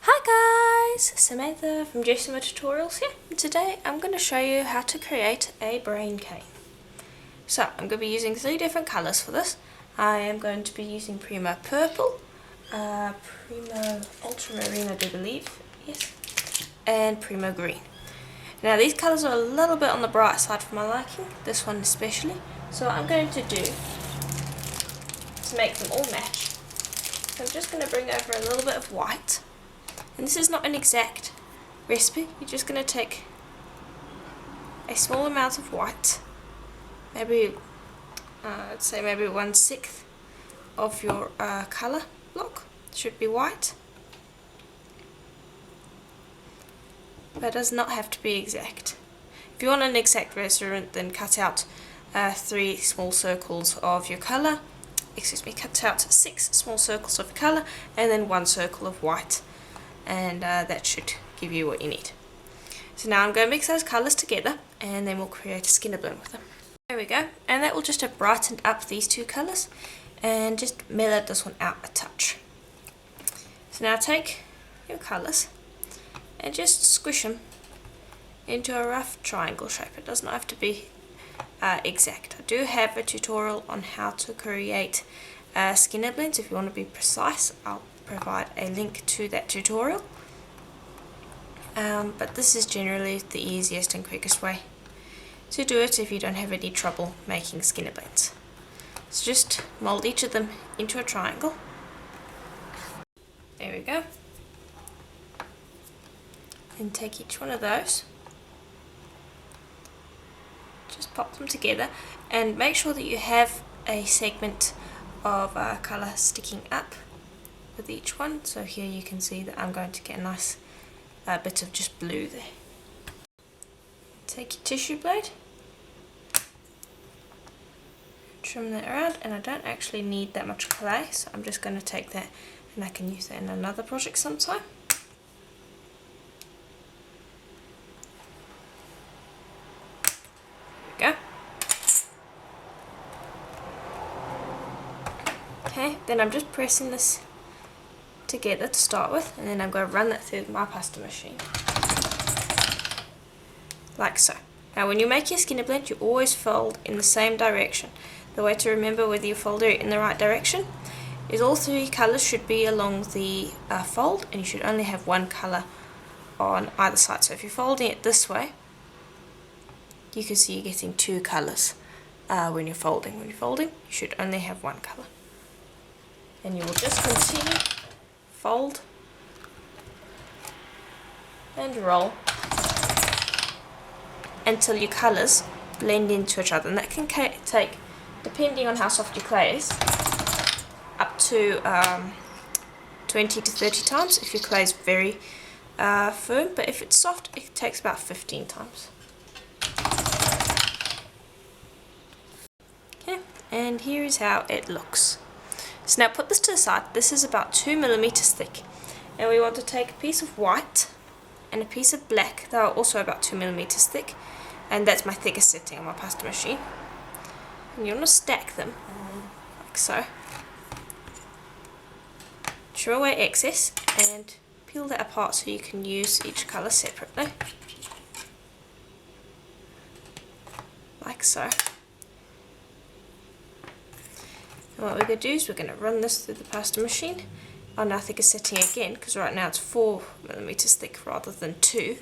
Hi guys, Samantha from Jessama Tutorials here. And today I'm going to show you how to create a brain cane. So I'm going to be using 3 different colours for this. I am going to be using Primo Purple, Primo Ultramarine I do believe, yes, and Primo Green. Now these colours are a little bit on the bright side for my liking, this one especially. So what I'm going to do to make them all match, I'm just going to bring over a little bit of white. And this is not an exact recipe, you're just going to take a small amount of white, maybe, I'd say maybe 1/6 of your colour block should be white. But it does not have to be exact. If you want an exact measurement, then cut out 3 small circles of your colour, cut out 6 small circles of your colour, and then 1 circle of white. And that should give you what you need. So now I'm going to mix those colours together and then we'll create a skinner blend with them. There we go, and that will just have brightened up these 2 colours and just mellowed this one out a touch. So now take your colours and just squish them into a rough triangle shape. It does not have to be exact. I do have a tutorial on how to create skinner blends. If you want to be precise, I'll provide a link to that tutorial, but this is generally the easiest and quickest way to do it if you don't have any trouble making skinner blends. So just mold each of them into a triangle. There we go. And take each one of those, just pop them together and make sure that you have a segment of colour sticking up with each one. So here you can see that I'm going to get a nice bit of just blue there. Take your tissue blade, trim that around, and I don't actually need that much clay, so I'm just going to take that and I can use that in another project sometime. There we go. Okay, then I'm just pressing this together to start with, and then I'm going to run that through my pasta machine like so. Now when you make your skinner blend, you always fold in the same direction. The way to remember whether you fold it in the right direction is all 3 colours should be along the fold, and you should only have 1 colour on either side. So if you're folding it this way, you can see you're getting 2 colours when you're folding. When you're folding, you should only have 1 colour. And you will just continue fold and roll until your colours blend into each other, and that can take, depending on how soft your clay is, up to 20 to 30 times if your clay is very firm, but if it's soft it takes about 15 times. Okay, and here is how it looks. So now put this to the side. This is about 2 millimeters thick, and we want to take a piece of white and a piece of black that are also about 2 millimeters thick, and that's my thickest setting on my pasta machine. And you want to stack them like so. Trim away excess and peel that apart so you can use each colour separately, like so. And what we're going to do is we're going to run this through the pasta machine on our thickest setting again, because right now it's 4 millimeters thick rather than 2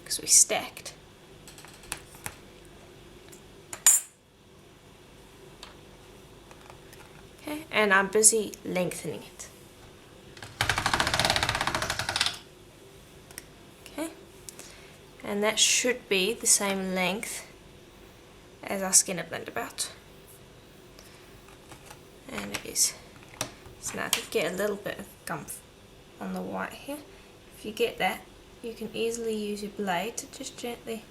because we stacked. Okay, and I'm busy lengthening it. Okay, and that should be the same length as our skinner blend about. And it is. So now I could get a little bit of gum on the white here. If you get that, you can easily use your blade to just gently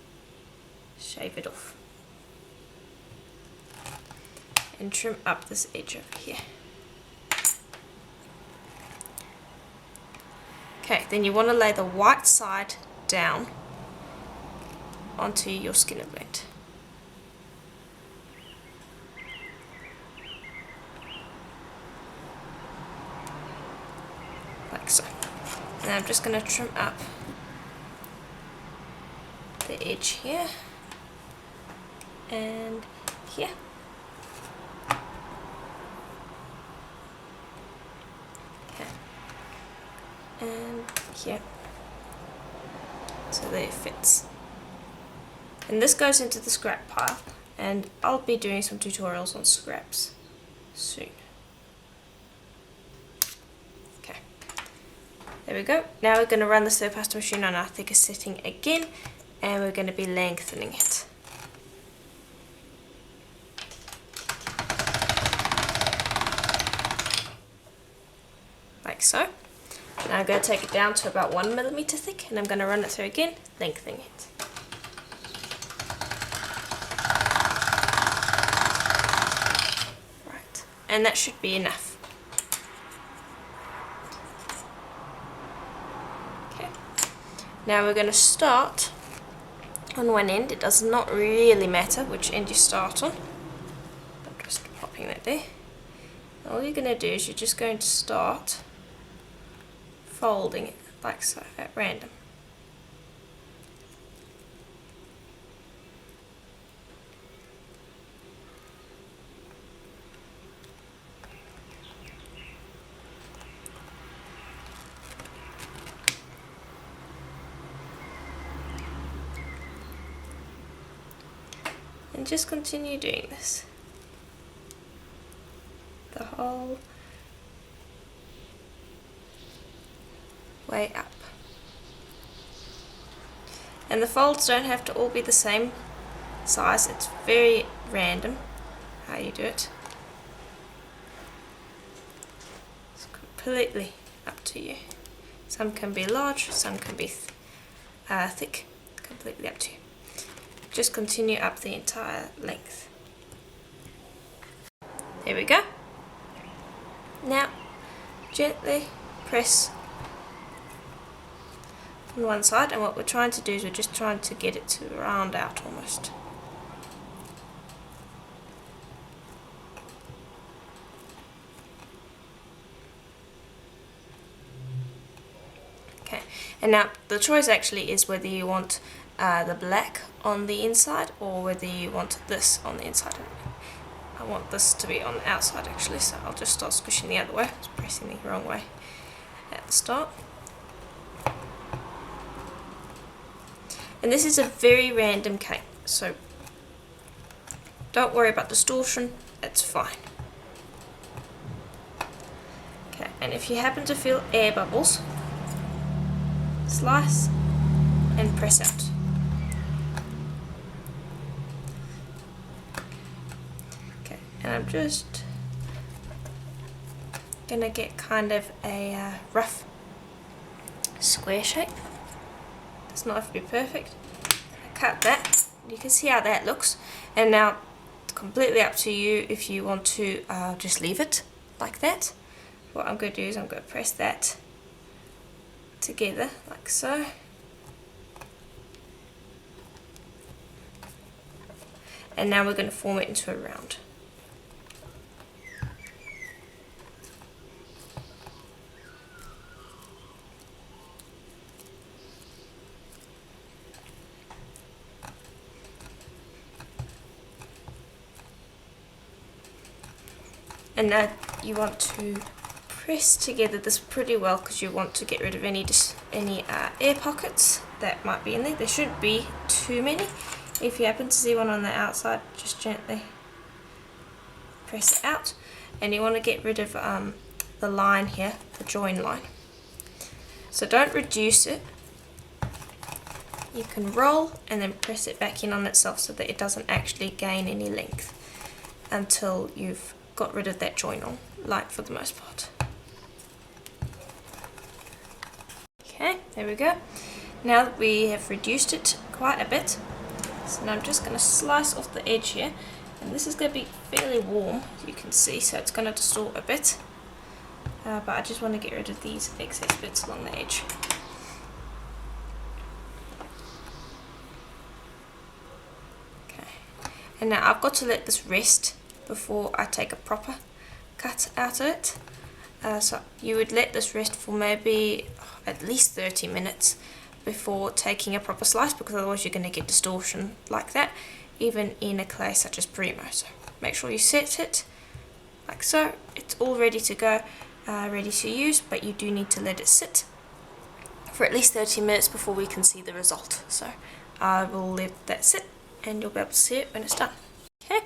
shave it off and trim up this edge over here. Okay, then you want to lay the white side down onto your skinner blend. Like so. And I'm just going to trim up the edge here and here. Okay. And here. So there it fits. And this goes into the scrap pile, and I'll be doing some tutorials on scraps soon. Okay, there we go. Now we're going to run the stir pasta machine on our thickest setting again, and we're going to be lengthening it. Like so. Now I'm going to take it down to about 1 millimeter thick, and I'm going to run it through again, lengthening it. Right, and that should be enough. Okay, now we're going to start on one end. It does not really matter which end you start on. I'm just popping that there. All you're going to do is you're just going to start folding it like so at random. And just continue doing this the whole way up. And the folds don't have to all be the same size, it's very random how you do it. It's completely up to you. Some can be large, some can be thick, completely up to you. Just continue up the entire length. There we go. Now gently press on one side, and what we're trying to do is we're just trying to get it to round out almost. Okay, and now the choice actually is whether you want the black on the inside or whether you want this on the inside. I want this to be on the outside actually, so I'll just start squishing the other way. I was pressing the wrong way at the start. And this is a very random cake, so don't worry about distortion, it's fine. Okay, and if you happen to feel air bubbles, slice and press out. Okay, and I'm just gonna get kind of a rough square shape. Does not have to be perfect. I cut that. You can see how that looks. And now it's completely up to you if you want to just leave it like that. What I'm going to do is I'm going to press that together like so. And now we're going to form it into a round. And now you want to press together this pretty well because you want to get rid of any air pockets that might be in there. There shouldn't be too many. If you happen to see one on the outside, just gently press it out. And you want to get rid of the line here, the join line. So don't reduce it. You can roll and then press it back in on itself so that it doesn't actually gain any length until you've got rid of that join on, like for the most part. Okay, there we go. Now that we have reduced it quite a bit, so now I'm just going to slice off the edge here, and this is going to be fairly warm, as you can see, so it's going to distort a bit, but I just want to get rid of these excess bits along the edge. Okay, and now I've got to let this rest before I take a proper cut out of it. So you would let this rest for maybe at least 30 minutes before taking a proper slice, because otherwise you're going to get distortion like that, even in a clay such as Polymer. So make sure you set it like so. It's all ready to go, ready to use, but you do need to let it sit for at least 30 minutes before we can see the result. So I will let that sit and you'll be able to see it when it's done. Okay,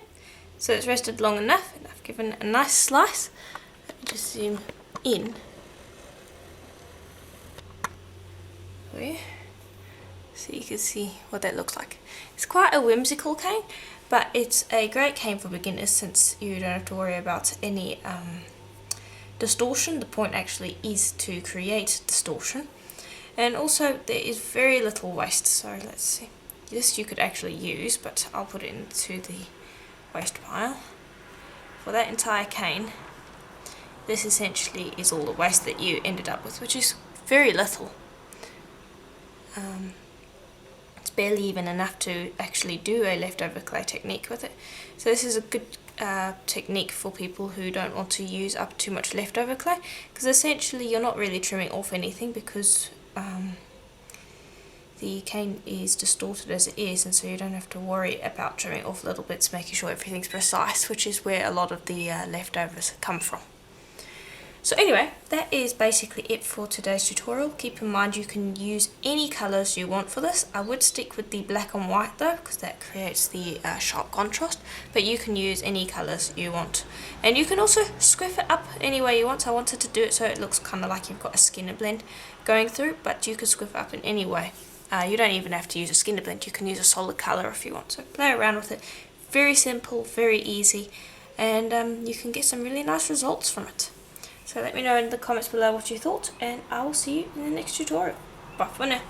so it's rested long enough and I've given it a nice slice. Let me just zoom in for you so you can see what that looks like. It's quite a whimsical cane, but it's a great cane for beginners since you don't have to worry about any distortion. The point actually is to create distortion, and also there is very little waste. So let's see, this you could actually use, but I'll put it into the waste pile. For that entire cane, this essentially is all the waste that you ended up with, which is very little. It's barely even enough to actually do a leftover clay technique with it. So this is a good technique for people who don't want to use up too much leftover clay, because essentially you're not really trimming off anything, because the cane is distorted as it is, and so you don't have to worry about trimming off little bits, making sure everything's precise, which is where a lot of the leftovers come from. So anyway, that is basically it for today's tutorial. Keep in mind you can use any colours you want for this. I would stick with the black and white though, because that creates the sharp contrast, but you can use any colours you want. And you can also squiff it up any way you want. So I wanted to do it so it looks kind of like you've got a skinner blend going through, but you can squiff it up in any way. You don't even have to use a skinner blend, you can use a solid colour if you want. So play around with it. Very simple, very easy, and you can get some really nice results from it. So let me know in the comments below what you thought, and I will see you in the next tutorial. Bye for now.